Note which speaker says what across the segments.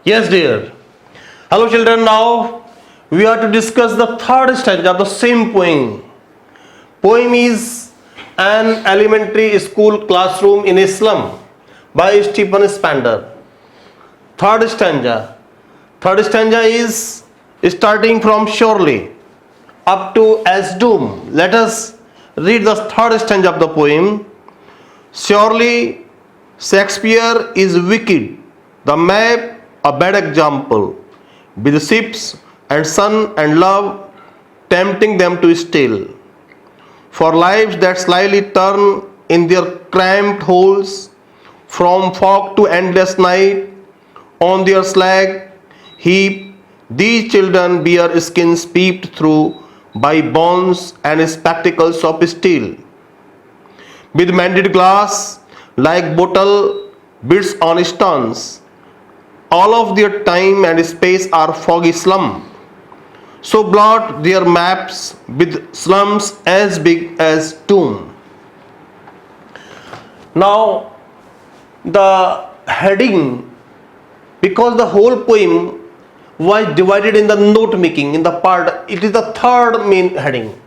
Speaker 1: Yes, dear. Hello, children. Now we are to discuss the third stanza of the same poem. Poem is an elementary school classroom in a slum by Stephen Spander. Third stanza. Third stanza is starting from surely up to as doom. Let us read the third stanza of the poem. Surely Shakespeare is wicked, the map a bad example, with ships and sun and love tempting them to steal. For lives that slyly turn in their cramped holes, from fog to endless night, on their slag heap, these children bear skins peeped through by bones and spectacles of steel. With mended glass, like bottle bits on stones, all of their time and space are foggy slum. So blot their maps with slums as big as tomb. Now, the heading, because the whole poem was divided in the note making, in the part, it is the third main heading.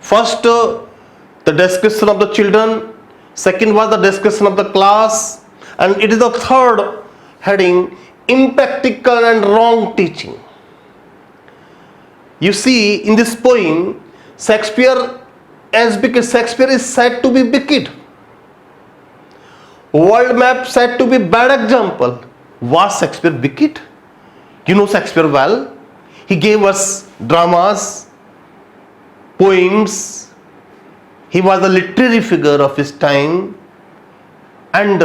Speaker 1: First, the description of the children. Second was the description of the class. And it is the third heading, impractical and wrong teaching. You see, in this poem, Shakespeare is said to be wicked. World map said to be bad example. Was Shakespeare wicked? You know Shakespeare well. He gave us dramas, poems. He was a literary figure of his time, and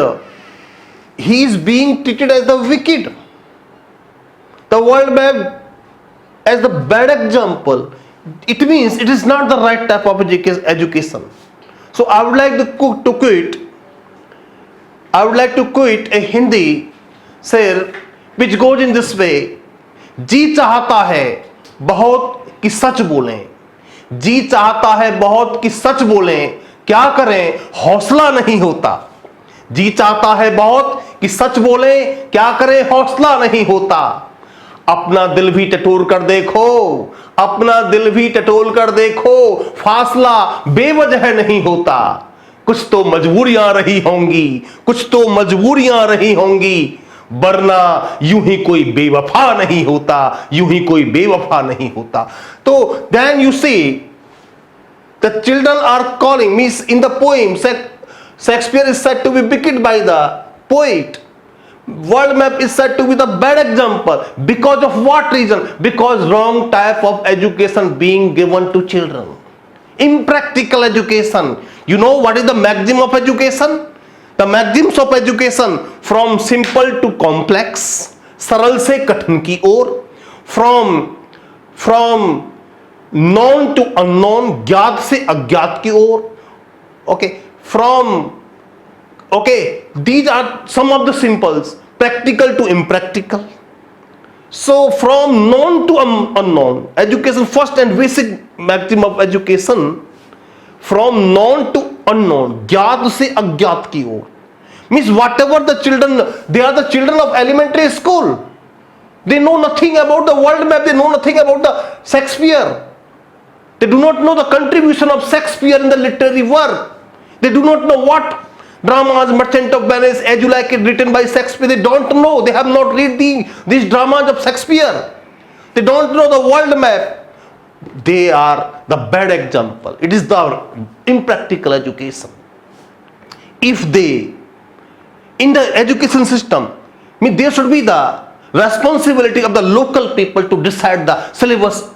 Speaker 1: he is being treated as the wicked. The world map as the bad example. It means it is not the right type of education. So I would like to quote a Hindi शेर which goes in this way. जी चाहता है बहुत कि सच बोलें, जी चाहता है बहुत कि सच बोलें, क्या करें हौसला नहीं होता. जी चाहता है बहुत कि सच बोलें, क्या करें हौसला नहीं होता. अपना दिल भी टटोल कर देखो, अपना दिल भी टटोल कर देखो, फासला बेवजह नहीं होता. कुछ तो मजबूरियां रही होंगी, कुछ तो मजबूरियां रही होंगी, वरना यूं ही कोई बेवफा नहीं होता, यूं ही कोई बेवफा नहीं होता. तो then you see the children are calling, means in the poem Shakespeare is said to be wicked by the poet. World map is said to be the bad example. Because of what reason? Because wrong type of education being given to children. Impractical education. You know what is the maximum of education? The maxims of education, from simple to complex, सरल से कठिन की ओर, from known to unknown, ज्ञात से अज्ञात की ओर. These are some of the simples, practical to impractical. So from known to unknown, education first and basic maximum of education, from known to unknown, ज्ञात से अज्ञात की ओर. Means whatever the children, they are the children of elementary school. They know nothing about the world map, they know nothing about the Shakespeare. They do not know the contribution of Shakespeare in the literary work. They do not know what dramas, Merchant of Venice, As You Like It, written by Shakespeare. They don't know. They have not read these dramas of Shakespeare. They don't know the world map. They are the bad example. It is the impractical education. If they, in the education system, there should be the responsibility of the local people to decide the syllabus.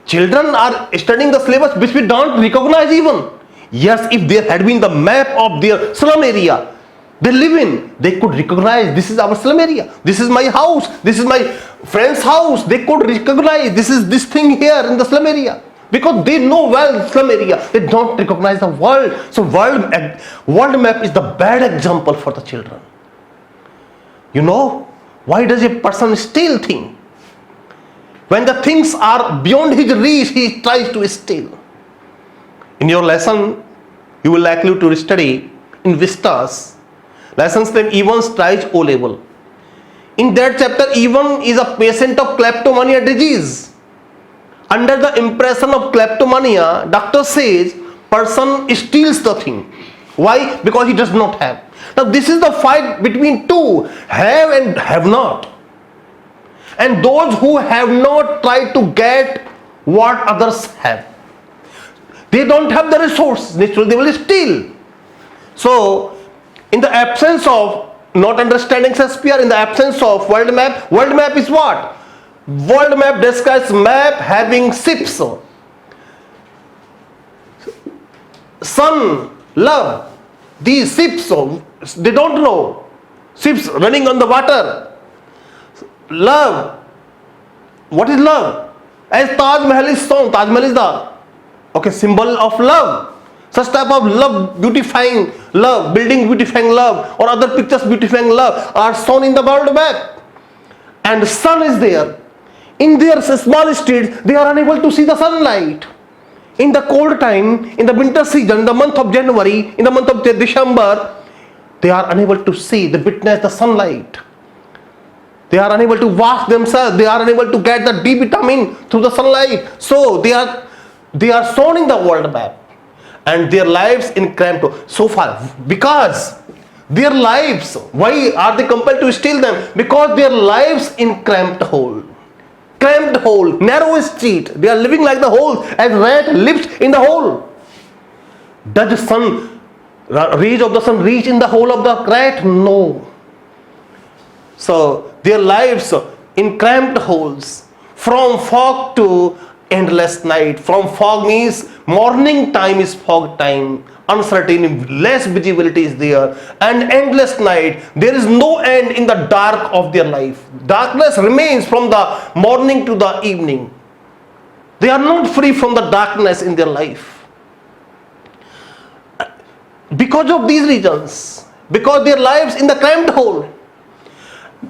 Speaker 1: Children are studying the syllabus which we don't recognize even. Yes, if there had been the map of their slum area they live in, they could recognize this is our slum area, this is my house, this is my friend's house. They could recognize this is this thing here in the slum area, because they know well slum area. They don't recognize the world. So world map is the bad example for the children. You know, why does a person steal things? When the things are beyond his reach, he tries to steal. In your lesson, you will likely to study in vistas. Lessons name even tries O level. In that chapter, even is a patient of kleptomania disease. Under the impression of kleptomania, doctor says person steals the thing. Why? Because he does not have. Now this is the fight between two, have and have not. And those who have not tried to get what others have. They don't have the resource, naturally they will steal. So, in the absence of not understanding Shakespeare, in the absence of world map is what? World map describes map having ships. Sun, love, these ships, they don't know. Ships running on the water. Love. What is love? As Taj Mahal is shown, Taj Mahal is the symbol of love. Such type of love, beautifying love, building beautifying love, or other pictures beautifying love are shown in the world map. And the sun is there. In their small streets, they are unable to see the sunlight. In the cold time, in the winter season, in the month of January, in the month of December, they are unable to see, they witness the sunlight. They are unable to wash themselves, they are unable to get the D vitamin through the sunlight. So they are shown in the world map. And their lives in cramped so far, because their lives, why are they compelled to steal them? Because their lives in cramped hole, narrow street, they are living like the hole, as rat lives in the hole. Does the sun, rays of the sun reach in the hole of the rat? No. So their lives in cramped holes, from fog to endless night. From fog means morning time is fog time, uncertainty, less visibility is there, and endless night. There is no end in the dark of their life. Darkness remains from the morning to the evening. They are not free from the darkness in their life. Because of these reasons, because their lives in the cramped hole,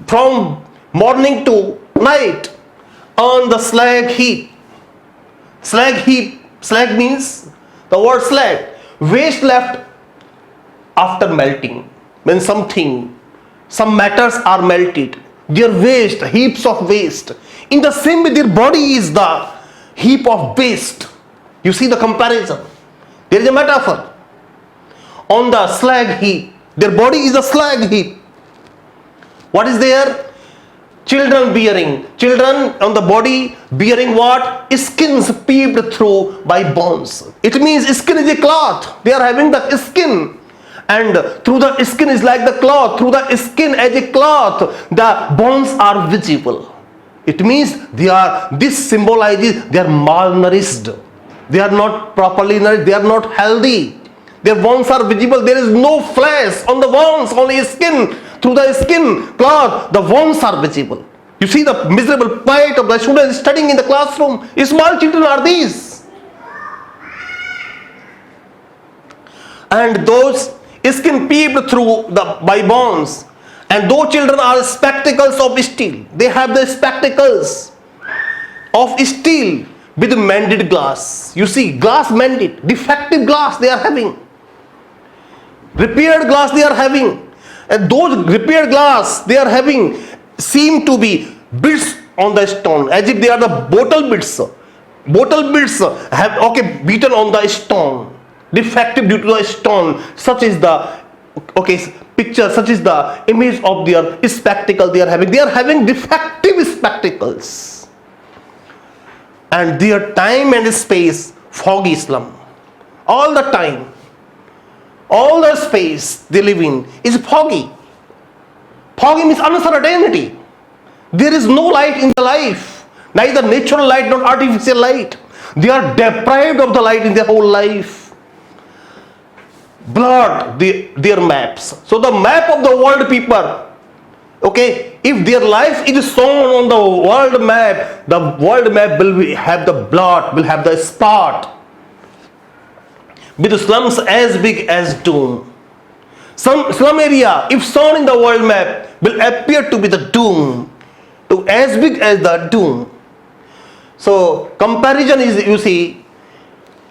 Speaker 1: from morning to night, on the slag heap. Slag means the word slag, waste left after melting. When some matters are melted, their waste, heaps of waste. In the same way, their body is the heap of waste. You see the comparison. There is a metaphor. On the slag heap, their body is a slag heap. What is there? Children on the body bearing what? Skins peeped through by bones. It means skin is a cloth. They are having the skin. And through the skin is like the cloth. Through the skin as a cloth, the bones are visible. It means this symbolizes they are malnourished. They are not properly nourished. They are not healthy. Their bones are visible. There is no flesh on the bones, only skin. Through the skin cloth, the bones are visible. You see the miserable plight of the students studying in the classroom. Small children are these. And those skin peeped through by bones. And those children are spectacles of steel. They have the spectacles of steel with mended glass. You see, glass mended. Defective glass they are having. Repaired glass they are having. And those repaired glass they are having seem to be bits on the stone, as if they are the bottle bits. Bottle bits have beaten on the stone, defective due to the stone. Such is the picture, such is the image of their spectacle they are having. They are having defective spectacles, and their time and space foggy slum. All the time, all the space they live in is foggy. Foggy means uncertainty. There is no light in the life, neither natural light nor artificial light. They are deprived of the light in their whole life. Blurred their maps. So the map of the world people, if their life is shown on the world map will have the blot, will have the spot. With the slums as big as doom. Some slum area, if shown in the world map, will appear to be the doom, to as big as the doom. So comparison is, you see,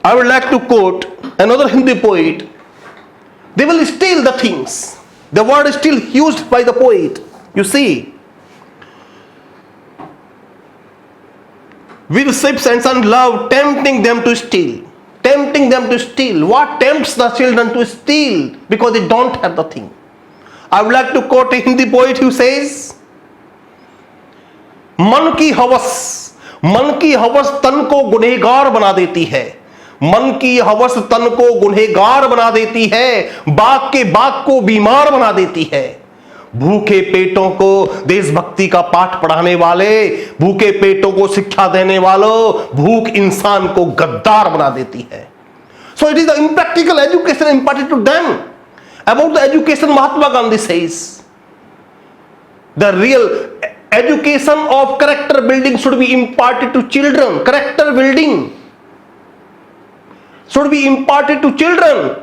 Speaker 1: I would like to quote another Hindi poet. They will steal the things. The word is still used by the poet. You see, with ships and sun love, tempting them to steal. Tempting them to steal. What tempts the children to steal? Because they don't have the thing. I would like to quote a Hindi poet who says, मन की हवस तन को गुनहगार बना देती है. मन की हवस तन को गुनहगार बना देती है, बाग के बाग को बीमार बना देती है. भूखे पेटों को देशभक्ति का पाठ पढ़ाने वाले, भूखे पेटों को शिक्षा देने वालों, भूख इंसान को गद्दार बना देती है. So it is the impractical education imparted to them. About the education, Mahatma Gandhi says, the real education of character building should be imparted to children. Character building should be imparted to children,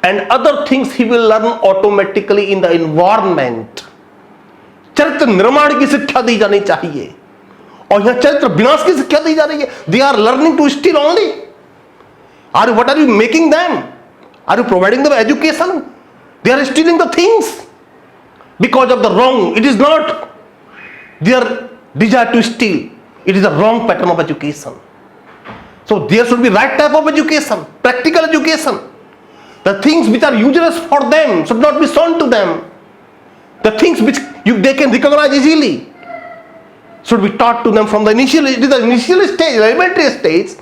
Speaker 1: and other things he will learn automatically in the environment. चरित्र निर्माण की शिक्षा दी जानी चाहिए, और यहां चरित्र विनाश की शिक्षा दी जा रही है. They are learning to steal only. What are you making them? Are you providing them education? They are stealing the things because of the wrong. It is not their desire to steal. It is a wrong pattern of education. So there should be right type of education, practical education. The things which are useless for them should not be shown to them. The things which they can recognize easily should be taught to them from the initial. It is the initial stage, elementary stage.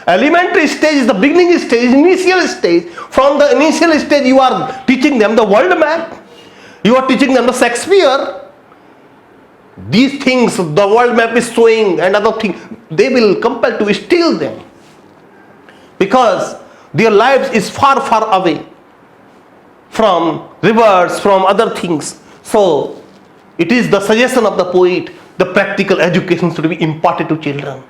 Speaker 1: Elementary stage is the beginning stage, initial stage. From the initial stage, you are teaching them the world map. You are teaching them the Shakespeare. These things, the world map is showing, and other things, they will compel to steal them, because their lives is far, far away from rivers, from other things. So it is the suggestion of the poet, the practical education should be imparted to children,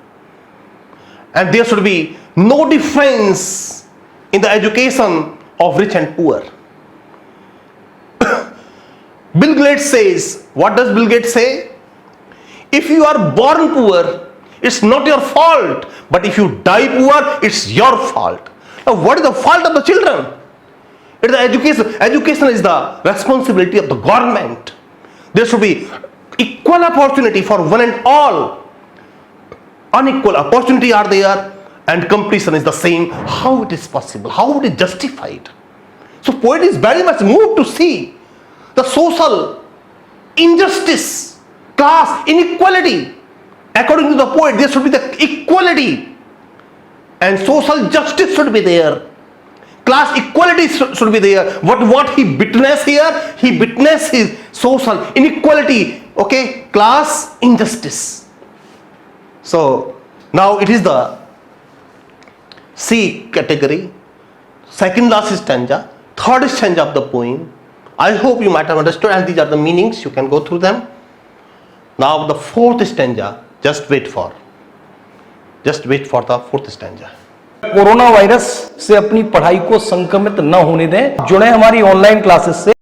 Speaker 1: and there should be no difference in the education of rich and poor. Bill Gates says, what does Bill Gates say? If you are born poor, it's not your fault, but if you die poor, it's your fault. Now, what is the fault of the children? It is the education. Education is the responsibility of the government. There should be equal opportunity for one and all. Unequal opportunity are there, and competition is the same. How it is possible? How it is justified? So poet is very much moved to see the social injustice, class inequality. According to the poet, there should be the equality, and social justice should be there. Class equality should be there. What he witnessed here, he witnessed his social inequality, okay, class injustice. So now it is the C category, second last stanza, third stanza of the poem. I hope you might have understood, and these are the meanings. You can go through them. Now the fourth stanza, just wait for the fourth stanza.
Speaker 2: Corona virus से अपनी पढ़ाई को संक्रमित न होने दें, जुड़े हमारी ऑनलाइन क्लासेस से.